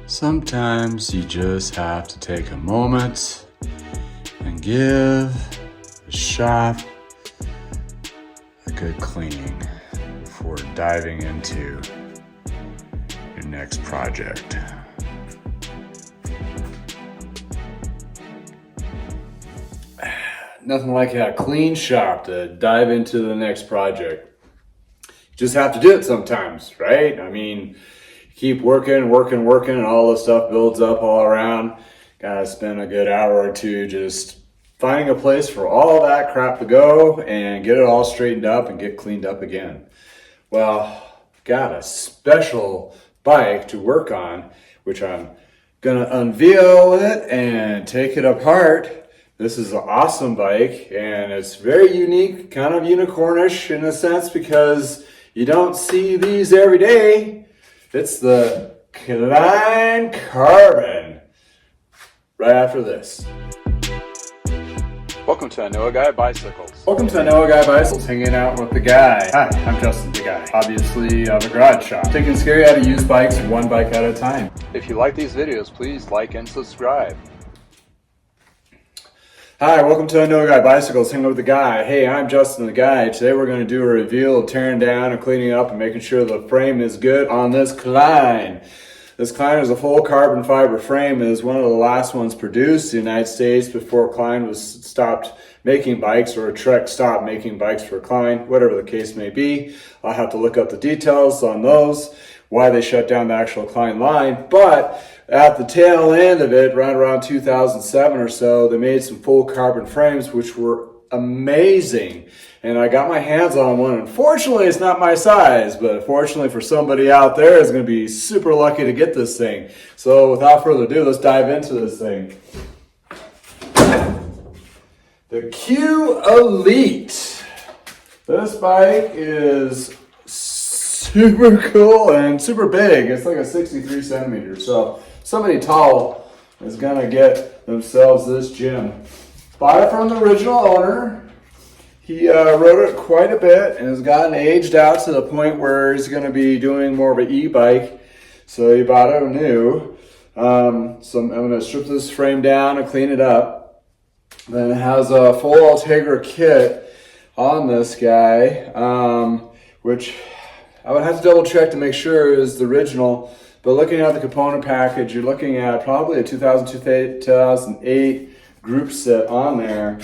Sometimes you just have to take a moment and give the shop a good cleaning before diving into your next project. Nothing like a clean shop to dive into the next project. You just have to do it sometimes, right? I mean, keep working, and all this stuff builds up all around. Gotta spend a good hour or two just finding a place for all that crap to go and get it all straightened up and get cleaned up again. Well, got a special bike to work on, which I'm gonna unveil it and take it apart. This is an awesome bike, and it's very unique, kind of unicornish in a sense, because you don't see these every day. It's the Klein Carbon. Right after this. Welcome to I Know a Guy Bicycles. Welcome to I Know a Guy Bicycles, hanging out with the guy. Hi, I'm Justin, the guy. Obviously, I have a garage shop. Taking scary out of used bikes, one bike at a time. If you like these videos, please like and subscribe. Hi, welcome to I Know a Guy Bicycles, hanging out with the guy. Hey, I'm Justin, the guy. Today we're going to do a reveal of tearing down and cleaning up and making sure the frame is good on this Klein. This Klein is a full carbon fiber frame. It is one of the last ones produced in the United States before Klein was stopped making bikes, or Trek stopped making bikes for Klein, whatever the case may be. I'll have to look up the details on those, why they shut down the actual Klein line. But at the tail end of it, right around 2007 or so, they made some full carbon frames, which were amazing. And I got my hands on one. Unfortunately, it's not my size, but fortunately for somebody out there, is going to be super lucky to get this thing. So without further ado, let's dive into this thing. The Q-Elite. This bike is super cool and super big. It's like a 63 centimeters. So somebody tall is gonna get themselves this gem. Bought it from the original owner. He rode it quite a bit and has gotten aged out to the point where he's gonna be doing more of an e-bike. So he bought it new. So I'm gonna strip this frame down and clean it up. Then it has a full Ultegra kit on this guy, which I would have to double check to make sure it is the original, but looking at the component package, you're looking at probably a 2008 group set on there,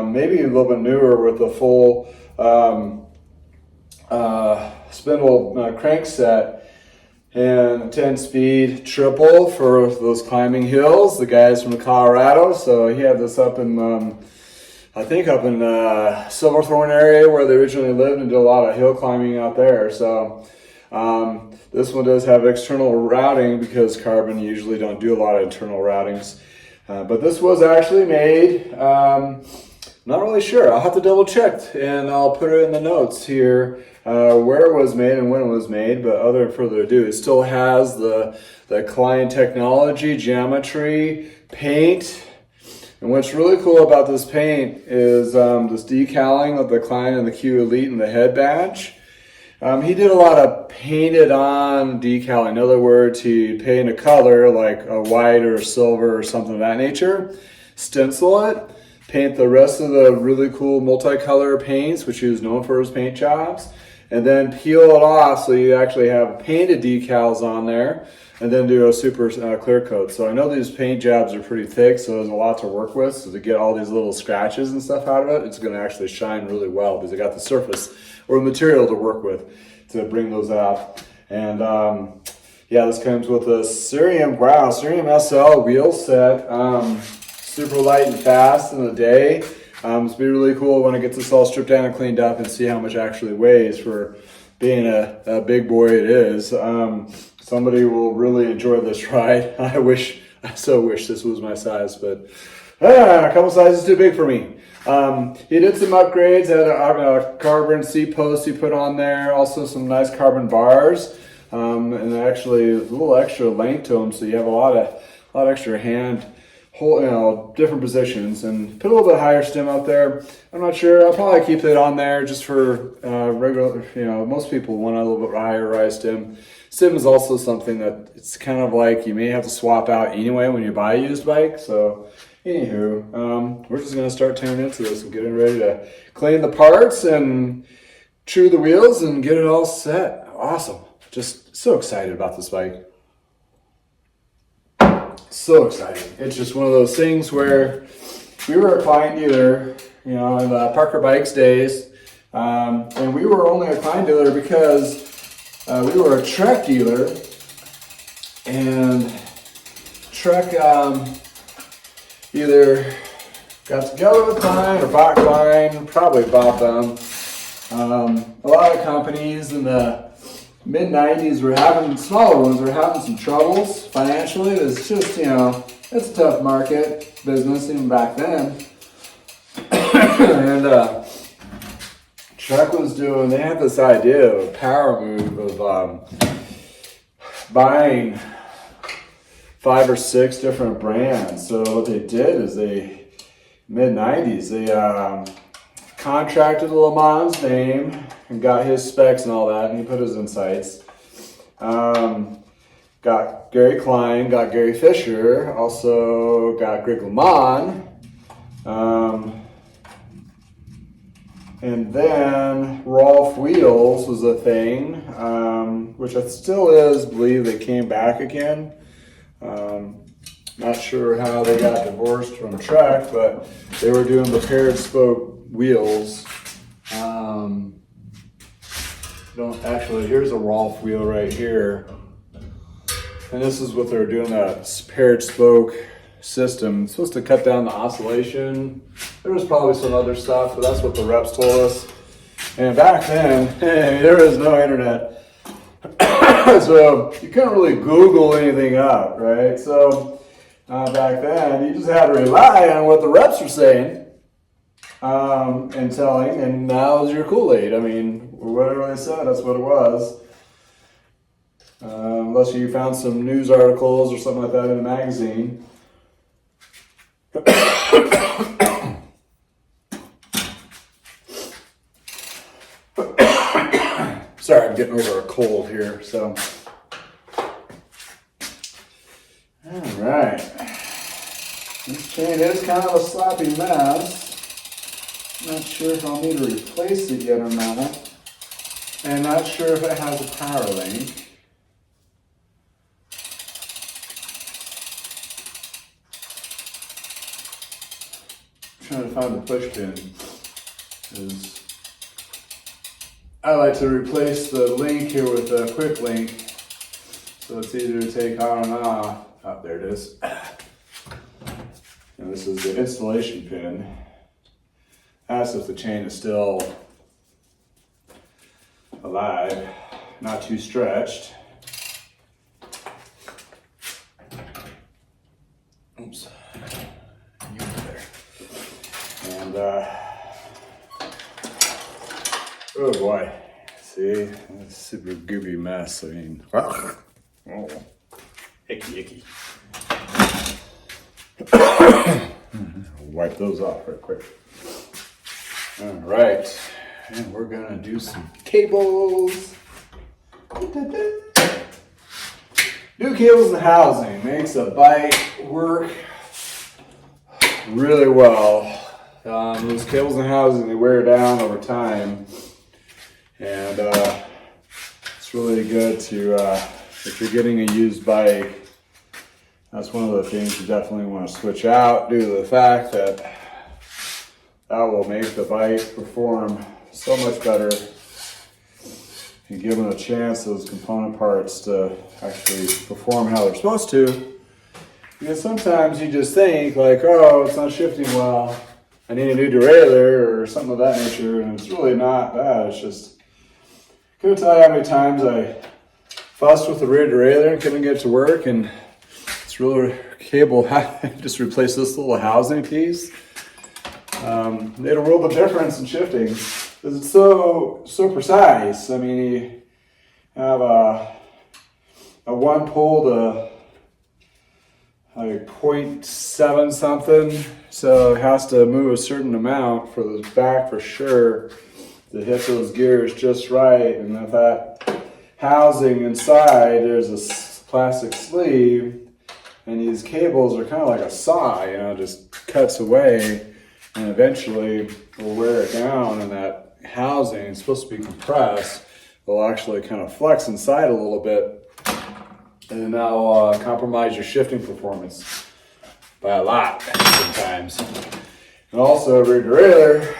maybe a little bit newer with the full spindle crank set and a 10-speed triple for those climbing hills. The guy's from Colorado, so he had this up in I think up in Silverthorne area where they originally lived, and did a lot of hill climbing out there. So this one does have external routing because carbon usually don't do a lot of internal routings. But this was actually made, not really sure. I'll have to double check, and I'll put it in the notes here where it was made and when it was made. But other than further ado, it still has the Klein technology, geometry, paint. And what's really cool about this paint is this decaling of the Klein and the Q-Elite and the head badge. He did a lot of painted on decaling. In other words, he paint a color like a white or silver or something of that nature, stencil it, paint the rest of the really cool multicolor paints, which he was known for his paint jobs, and then peel it off so you actually have painted decals on there, and then do a super clear coat. So I know these paint jobs are pretty thick, so there's a lot to work with. So to get all these little scratches and stuff out of it, it's gonna actually shine really well because it got the surface or material to work with to bring those out. And yeah, this comes with a Cerium SL wheel set, super light and fast in the day. It's gonna be really cool when it gets this all stripped down and cleaned up and see how much it actually weighs for being a big boy it is. Somebody will really enjoy this ride. I so wish this was my size, but a couple sizes too big for me. He did some upgrades, had a carbon seat post he put on there, also some nice carbon bars, and actually a little extra length to them, so you have a lot extra hand hold, different positions, and put a little bit higher stem out there. I'm not sure. I'll probably keep it on there just for regular. Most people want a little bit higher rise stem. Sim is also something that it's kind of like you may have to swap out anyway when you buy a used bike. So anywho, we're just gonna start tearing into this and getting ready to clean the parts and true the wheels and get it all set. Awesome. Just so excited about this bike. So excited. It's just one of those things where we were a Klein dealer, you know, in the Parker Bikes days. And we were only a Klein dealer because we were a Trek dealer, and Trek either got together with Klein or bought Klein, probably bought them. A lot of companies in the mid-90s were having, smaller ones were having some troubles financially. It was just, you know, it's a tough market business even back then. And Trek was doing, they had this idea of a power move of buying 5 or 6 different brands. So what they did is they, mid-90s, they contracted Le Mans name and got his specs and all that, and he put his insights. Got Gary Klein, got Gary Fisher, also got Greg LeMond. And then Rolf Wheels was a thing, which I still is, believe they came back again. Not sure how they got divorced from Trek, but they were doing the paired spoke wheels. Actually, here's a Rolf wheel right here. And this is what they're doing, that paired spoke system. It's supposed to cut down the oscillation. There was probably some other stuff, but that's what the reps told us. And back then, there was no internet. So you couldn't really Google anything up, right? So back then, you just had to rely on what the reps were saying and telling, and that was your Kool-Aid. I mean, whatever they said, that's what it was. Unless you found some news articles or something like that in a magazine. Sorry, I'm getting over a cold here, so. All right. This chain is kind of a sloppy mess. Not sure if I'll need to replace it yet or not. And not sure if it has a power link. Trying to find the push pin. I like to replace the link here with a quick link, so it's easier to take on and off. Oh, there it is. And this is the installation pin. That's if the chain is still alive, not too stretched. Oops. You there. And oh boy, see, that's a super gooby mess. I mean, oh, icky. Wipe those off real quick. All right, and we're gonna do some cables. New cables and housing makes a bike work really well. Those cables and housing, they wear down over time. And it's really good to, if you're getting a used bike, that's one of the things you definitely want to switch out due to the fact that that will make the bike perform so much better and give them a chance, those component parts, to actually perform how they're supposed to. Because sometimes you just think like, oh, it's not shifting well, I need a new derailleur or something of that nature, and it's really not that. It's just, I couldn't tell you how many times I fussed with the rear derailleur and couldn't get it to work, and this real cable just replaced this little housing piece. Made a world of difference in shifting because it's so precise. I mean, you have a 1 pole to like 0.7 something, so it has to move a certain amount for the back for sure to hit those gears just right. And if that housing inside, there's a plastic sleeve, and these cables are kind of like a saw, you know, just cuts away, and eventually will wear it down, and that housing is supposed to be compressed. Will actually kind of flex inside a little bit, and that'll compromise your shifting performance by a lot sometimes. And also, every derailleur,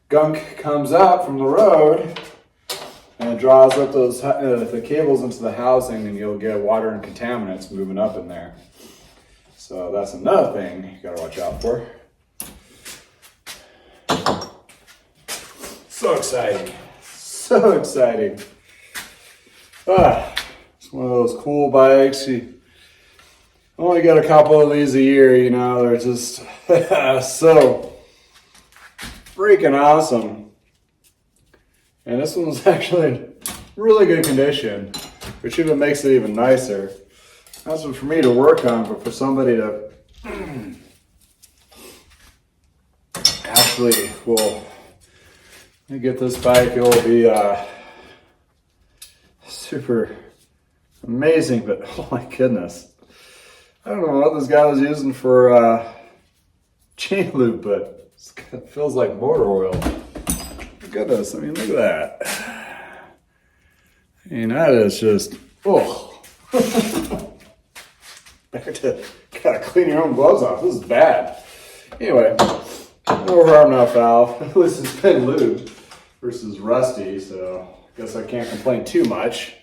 gunk comes out from the road and it draws up those the cables into the housing, and you'll get water and contaminants moving up in there. So that's another thing you gotta watch out for. So exciting. So exciting. It's one of those cool bikes. You only get a couple of these a year, you know, they're just so freaking awesome. And this one's actually in really good condition, which even makes it even nicer. That's one for me to work on, but for somebody to actually, well, you get this bike, it will be super amazing, but oh my goodness. I don't know what this guy was using for chain loop, but it feels like motor oil. Goodness, I mean, look at that. I mean, that is just, oh. Back to, gotta clean your own gloves off. This is bad. Anyway, no harm, no foul. At least it's been lubed versus rusty, so I guess I can't complain too much.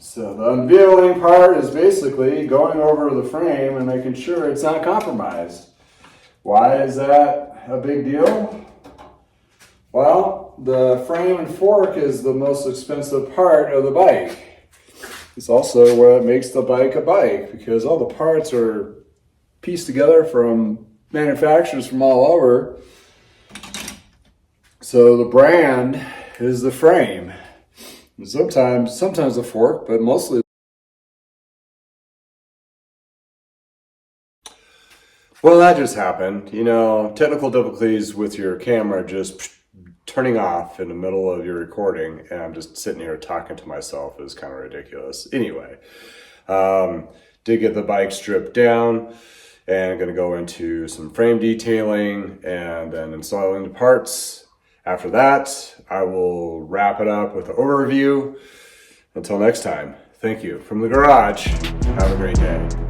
So the unveiling part is basically going over the frame and making sure it's not compromised. Why is that a big deal? Well, the frame and fork is the most expensive part of the bike. It's also what makes the bike a bike, because all the parts are pieced together from manufacturers from all over. So the brand is the frame. And sometimes the fork, but mostly. Well, that just happened. You know, technical difficulties with your camera just turning off in the middle of your recording, and I'm just sitting here talking to myself is kind of ridiculous. Anyway, did get the bike stripped down, and I'm going to go into some frame detailing and then installing the parts. After that, I will wrap it up with an overview. Until next time, thank you from the garage. Have a great day.